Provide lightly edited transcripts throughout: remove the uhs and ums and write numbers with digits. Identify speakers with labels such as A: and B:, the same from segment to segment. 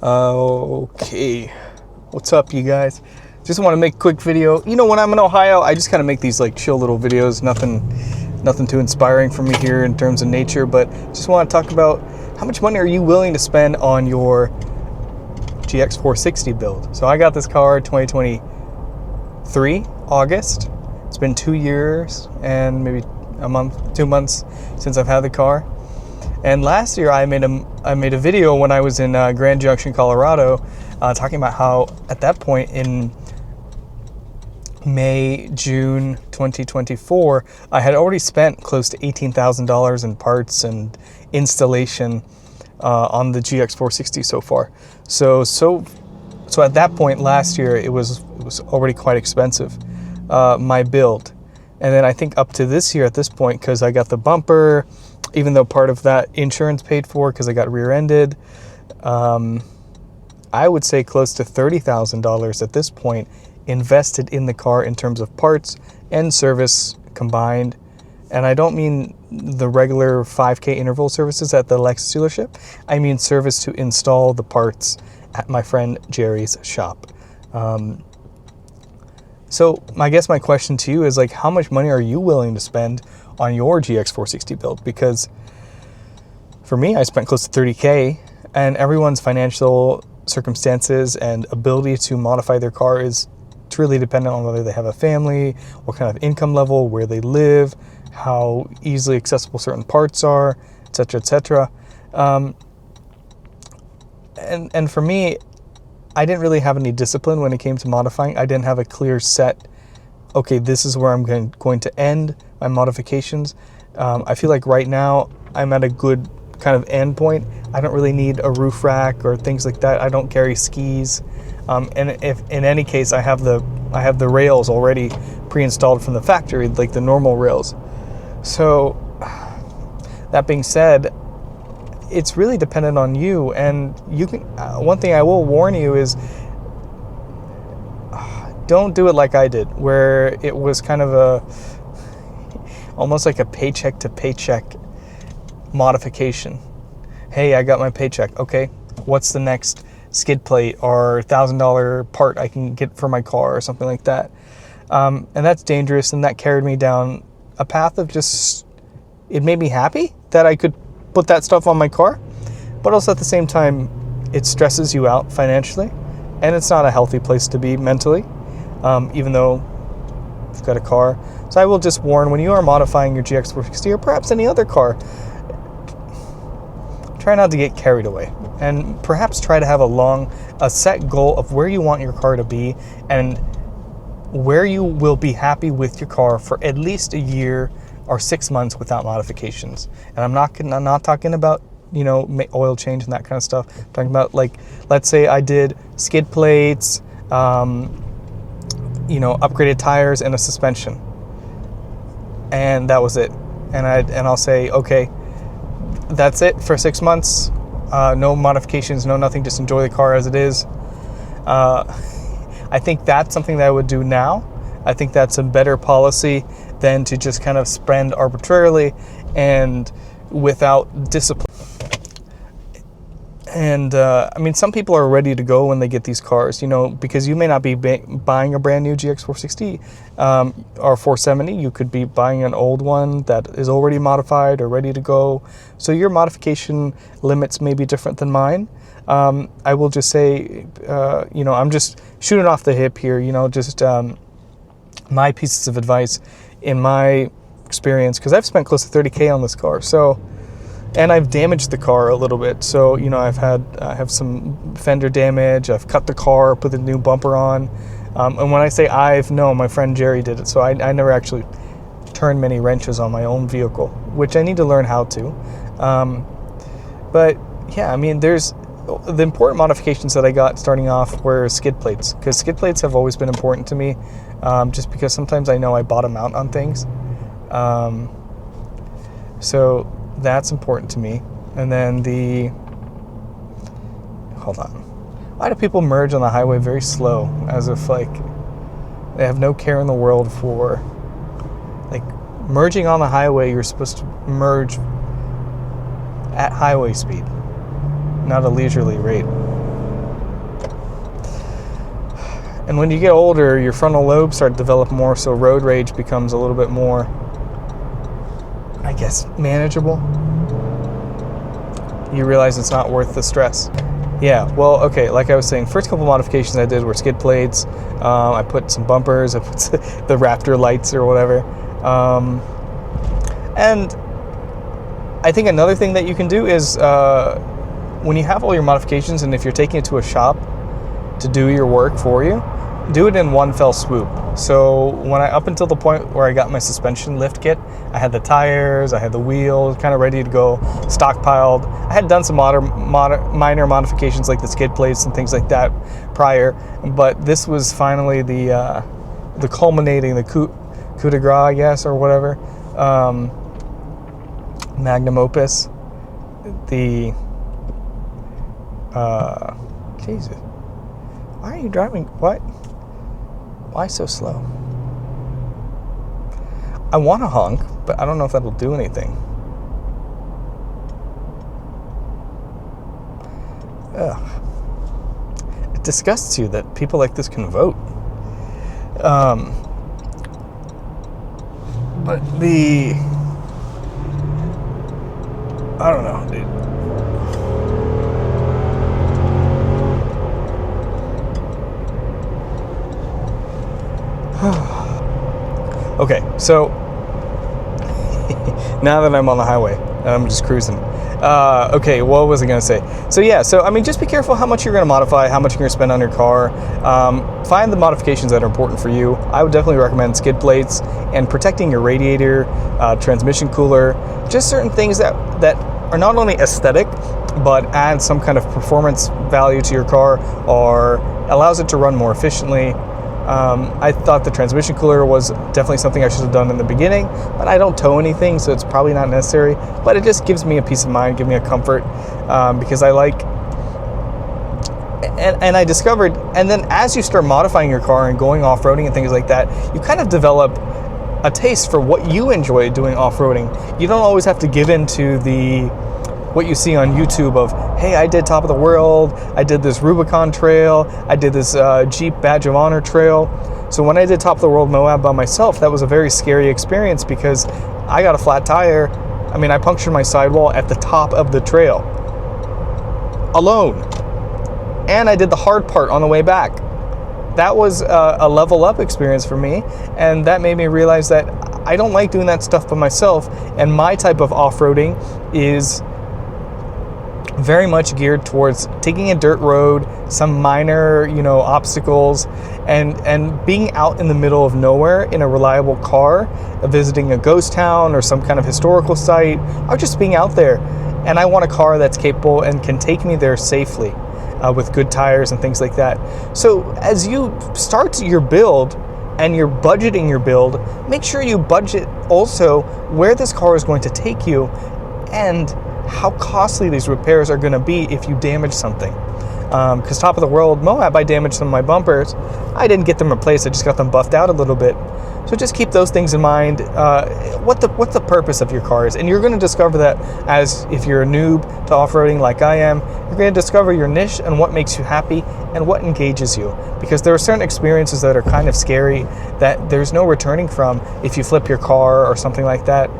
A: Okay, what's up, you guys? Just want to make a quick video. You know, when I'm in Ohio, I just kind of make these like chill little videos. Nothing too inspiring for me here in terms of nature, but just want to talk about how much money are you willing to spend on your GX 460 build. So I got this car 2023 August. It's been 2 years and maybe a month, 2 months since I've had the car. And last year I made a video when I was in Grand Junction, Colorado, talking about how at that point in June 2024, I had already spent close to $18,000 in parts and installation on the GX 460 so far. So at that point last year, it was already quite expensive, my build. And then I think up to this year at this point, because I got the bumper, even though part of that insurance paid for because I got rear-ended, I would say close to $30,000 at this point invested in the car in terms of parts and service combined. And I don't mean the regular 5K interval services at the Lexus dealership. I mean service to install the parts at my friend Jerry's shop. So I guess my question to you is, like, how much money are you willing to spend on your GX 460 build? Because for me, I spent close to $30K, and everyone's financial circumstances and ability to modify their car is truly dependent on whether they have a family, what kind of income level, where they live, how easily accessible certain parts are, etc., etc. And for me, I didn't really have any discipline when it came to modifying. I didn't have a clear set, okay, this is where I'm going to end my modifications. I feel like right now I'm at a good kind of end point. I don't really need a roof rack or things like that. I don't carry skis. And if in any case, I have the rails already pre-installed from the factory, like the normal rails. So that being said, it's really dependent on you. And you can, one thing I will warn you is, don't do it like I did, where it was kind of almost like a paycheck to paycheck modification. Hey, I got my paycheck. Okay, what's the next skid plate or $1,000 part I can get for my car or something like that? And that's dangerous, and that carried me down a path of just, it made me happy that I could put that stuff on my car, but also at the same time, it stresses you out financially, and it's not a healthy place to be mentally, even though you've got a car. So I will just warn, when you are modifying your GX 460 or perhaps any other car, try not to get carried away, and perhaps try to have a set goal of where you want your car to be and where you will be happy with your car for at least a year or 6 months without modifications. And I'm not talking about, you know, oil change and that kind of stuff. I'm talking about, like, let's say I did skid plates, you know, upgraded tires and a suspension, and that was it. And I'll say, okay, that's it for 6 months. No modifications, no nothing. Just enjoy the car as it is. I think that's something that I would do now. I think that's a better policy than to just kind of spend arbitrarily and without discipline. And I mean, some people are ready to go when they get these cars, you know, because you may not be buying a brand new GX 460 or 470. You could be buying an old one that is already modified or ready to go. So your modification limits may be different than mine. I will just say, you know, I'm just shooting off the hip here, you know, just my pieces of advice in my experience, because I've spent close to $30K on this car. So, and I've damaged the car a little bit. So, you know, I have some fender damage. I've cut the car, put the new bumper on. And when I say my friend Jerry did it. So I never actually turned many wrenches on my own vehicle, which I need to learn how to. But yeah, I mean, there's the important modifications that I got starting off were skid plates, because skid plates have always been important to me, just because sometimes I know I bottom out on things. So that's important to me. And then hold on. Why do people merge on the highway very slow, as if like they have no care in the world for, like, merging on the highway? You're supposed to merge at highway speed, not a leisurely rate. And when you get older, your frontal lobes start to develop more, so road rage becomes a little bit more, I guess, manageable. You realize it's not worth the stress. Yeah, well, okay, like I was saying, first couple modifications I did were skid plates. I put some bumpers, I put the Raptor lights or whatever. And I think another thing that you can do is when you have all your modifications, and if you're taking it to a shop to do your work for you, do it in one fell swoop. So when up until the point where I got my suspension lift kit, I had the tires, I had the wheels, kind of ready to go, stockpiled. I had done some minor modifications like the skid plates and things like that prior, but this was finally the culminating, the coup de grace, I guess, or whatever, magnum opus. Jesus, why are you driving? What? Why so slow? I want to honk, but I don't know if that'll do anything. Ugh. It disgusts you that people like this can vote. But I don't know, dude. Okay, so now that I'm on the highway, I'm just cruising. Okay, what was I going to say? So yeah, I mean, just be careful how much you're going to modify, how much you're going to spend on your car. Find the modifications that are important for you. I would definitely recommend skid plates and protecting your radiator, transmission cooler, just certain things that are not only aesthetic, but add some kind of performance value to your car or allows it to run more efficiently. I thought the transmission cooler was definitely something I should have done in the beginning, but I don't tow anything, so it's probably not necessary. But it just gives me a peace of mind, gives me a comfort, because I like, and I discovered, and then as you start modifying your car and going off-roading and things like that, you kind of develop a taste for what you enjoy doing off-roading. You don't always have to give in to what you see on YouTube of, hey, I did Top of the World, I did this Rubicon trail, I did this Jeep Badge of Honor trail. So when I did Top of the World Moab by myself, that was a very scary experience because I got a flat tire. I mean, I punctured my sidewall at the top of the trail alone. And I did the hard part on the way back. That was a level up experience for me, and that made me realize that I don't like doing that stuff by myself, and my type of off-roading is very much geared towards taking a dirt road, some minor, obstacles, and being out in the middle of nowhere in a reliable car, visiting a ghost town or some kind of historical site, or just being out there. And I want a car that's capable and can take me there safely, with good tires and things like that. So as you start your build and you're budgeting your build, make sure you budget also where this car is going to take you and how costly these repairs are going to be if you damage something. Because Top of the World Moab, I damaged some of my bumpers. I didn't get them replaced, I just got them buffed out a little bit. So just keep those things in mind, what the purpose of your car is. And you're going to discover that as if you're a noob to off-roading like I am, you're going to discover your niche and what makes you happy and what engages you. Because there are certain experiences that are kind of scary that there's no returning from if you flip your car or something like that.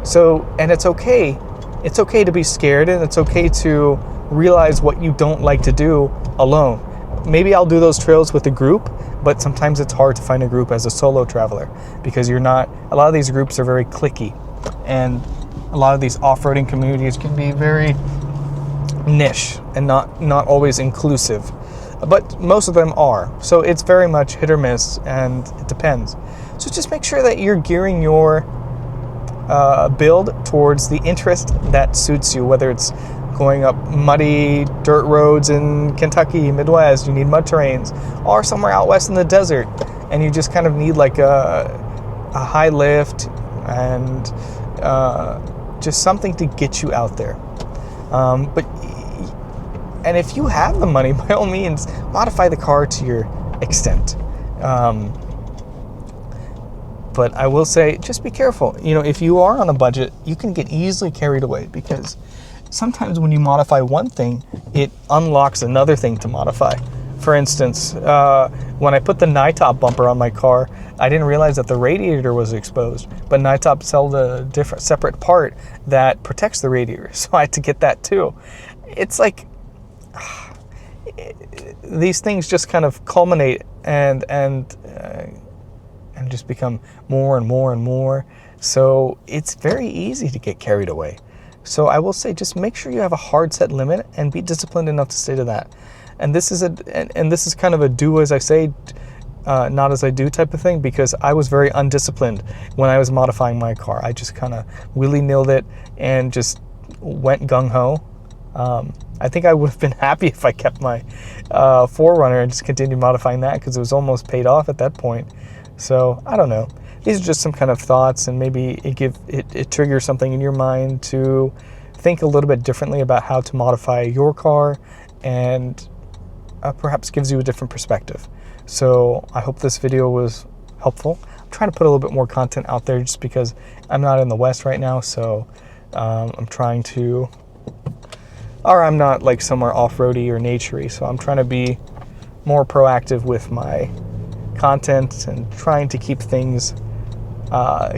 A: So, and it's okay. It's okay to be scared, and it's okay to realize what you don't like to do alone. Maybe I'll do those trails with a group, but sometimes it's hard to find a group as a solo traveler because a lot of these groups are very cliquey, and a lot of these off-roading communities can be very niche and not always inclusive, but most of them are. So it's very much hit or miss, and it depends. So just make sure that you're gearing your build towards the interest that suits you, whether it's going up muddy dirt roads in Kentucky, Midwest, you need mud terrains, or somewhere out west in the desert, and you just kind of need like a high lift and just something to get you out there. And if you have the money, by all means, modify the car to your extent. But I will say, just be careful. If you are on a budget, you can get easily carried away because sometimes when you modify one thing, it unlocks another thing to modify. For instance, when I put the NITOP bumper on my car, I didn't realize that the radiator was exposed, but NITOP sells a different separate part that protects the radiator, so I had to get that too. It's like these things just kind of culminate and just become more and more and more. So it's very easy to get carried away. So I will say, just make sure you have a hard set limit and be disciplined enough to stay to that. And this is this is kind of a do as I say, not as I do type of thing, because I was very undisciplined when I was modifying my car. I just kind of willy-nilled it and just went gung-ho. I think I would have been happy if I kept my 4Runner and just continued modifying that, because it was almost paid off at that point. So I don't know. These are just some kind of thoughts, and maybe it triggers something in your mind to think a little bit differently about how to modify your car, and perhaps gives you a different perspective. So I hope this video was helpful. I'm trying to put a little bit more content out there just because I'm not in the West right now, so I'm trying to, or I'm not like somewhere off-roady or naturey, so I'm trying to be more proactive with my content and trying to keep things,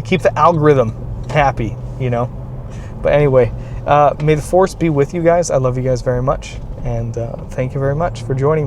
A: keep the algorithm happy, you know. But anyway, may the force be with you guys. I love you guys very much, and thank you very much for joining me.